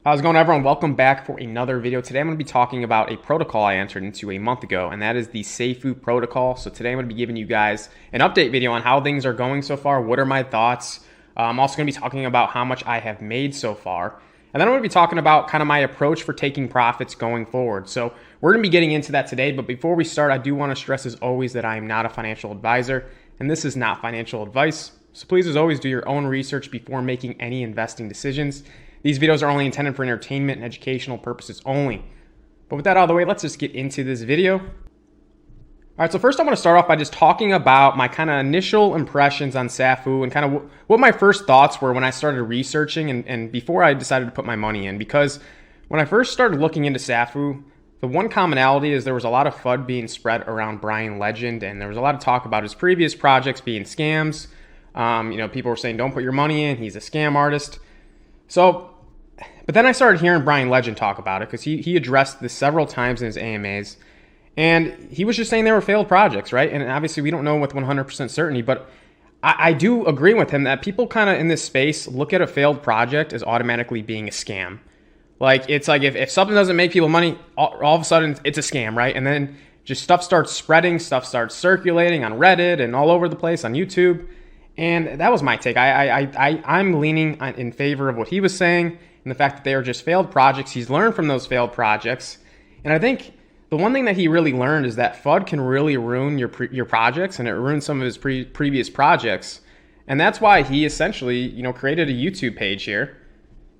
How's it going, everyone? Welcome back for another video. Today I'm going to be talking about a protocol I entered into a month ago, and that is the Safuu Protocol. So today I'm going to be giving you guys an update video on how things are going so far. What are my thoughts? I'm also going to be talking about how much I have made so far. And then I'm going to be talking about kind of my approach for taking profits going forward. So we're going to be getting into that today. But before we start, I do want to stress as always that I am not a financial advisor, and this is not financial advice. So please, as always, do your own research before making any investing decisions. These videos are only intended for entertainment and educational purposes only. But with that out of the way, let's just get into this video. All right, so first I want to start off by just talking about my kind of initial impressions on Safuu and kind of what my first thoughts were when I started researching and before I decided to put my money in. Because when I first started looking into Safuu, the one commonality is there was a lot of FUD being spread around Brian Legend, and there was a lot of talk about his previous projects being scams. People were saying, don't put your money in, he's a scam artist. But then I started hearing Brian Legend talk about it because he addressed this several times in his AMAs, and he was just saying they were failed projects, right? And obviously we don't know with 100% certainty, but I do agree with him that people kind of in this space look at a failed project as automatically being a scam. Like, it's like if something doesn't make people money, all of a sudden it's a scam, right? And then just stuff starts spreading, stuff starts circulating on Reddit and all over the place on YouTube. And that was my take. I'm leaning in favor of what he was saying and the fact that they are just failed projects. He's learned from those failed projects. And I think the one thing that he really learned is that FUD can really ruin your projects, and it ruined some of his previous projects. And that's why he essentially, created a YouTube page here.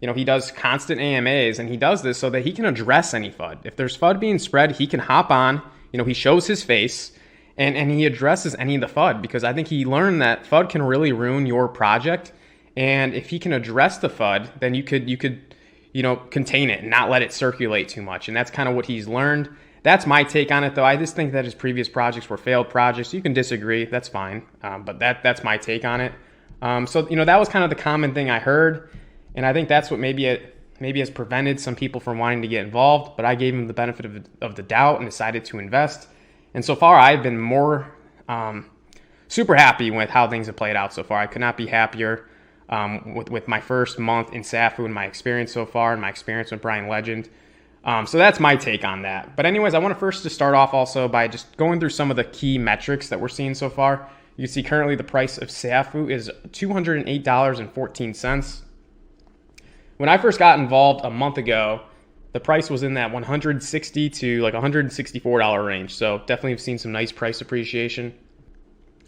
He does constant AMAs, and he does this so that he can address any FUD. If there's FUD being spread, he can hop on, he shows his face, and he addresses any of the FUD, because I think he learned that FUD can really ruin your project. And if he can address the FUD, then you could contain it and not let it circulate too much. And that's kind of what he's learned. That's my take on it, though. I just think that his previous projects were failed projects. You can disagree, that's fine. But that's my take on it. That was kind of the common thing I heard. And I think that's what maybe has prevented some people from wanting to get involved. But I gave him the benefit of the doubt and decided to invest. And so far, I've been super happy with how things have played out so far. I could not be happier with my first month in Safuu and my experience so far and my experience with Brian Legend. So that's my take on that. But anyways, I want to first just start off also by just going through some of the key metrics that we're seeing so far. You can see currently the price of Safuu is $208.14. When I first got involved a month ago, the price was in that $160 to like $164 range. So definitely have seen some nice price appreciation.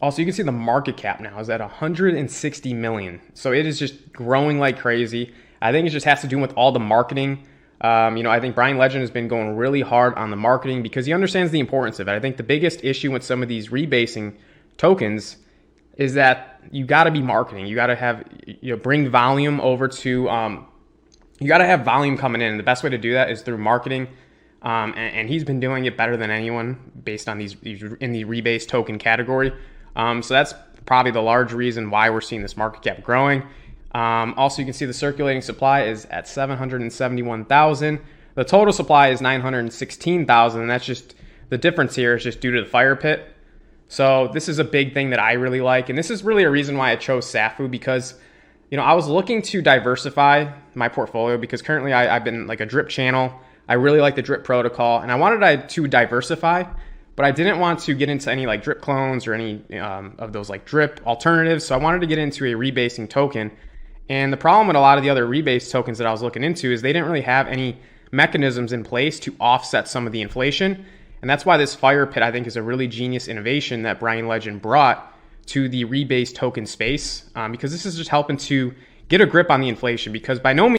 Also, you can see the market cap now is at 160 million. So it is just growing like crazy. I think it just has to do with all the marketing. I think Brian Legend has been going really hard on the marketing because he understands the importance of it. I think the biggest issue with some of these rebasing tokens is that you got to be marketing. You got to have, bring volume over to, you got to have volume coming in. And the best way to do that is through marketing. And he's been doing it better than anyone based on these in the rebase token category. So that's probably the large reason why we're seeing this market cap growing. Also, you can see the circulating supply is at 771,000. The total supply is 916,000. And that's just the difference here is just due to the fire pit. So this is a big thing that I really like. And this is really a reason why I chose Safuu, because I was looking to diversify my portfolio because currently I've been like a drip channel. I really like the drip protocol, and I wanted to diversify, but I didn't want to get into any like drip clones or any of those like drip alternatives. So I wanted to get into a rebasing token. And the problem with a lot of the other rebase tokens that I was looking into is they didn't really have any mechanisms in place to offset some of the inflation. And that's why this fire pit, I think, is a really genius innovation that Brian Legend brought to the rebase token space, because this is just helping to get a grip on the inflation, because by no means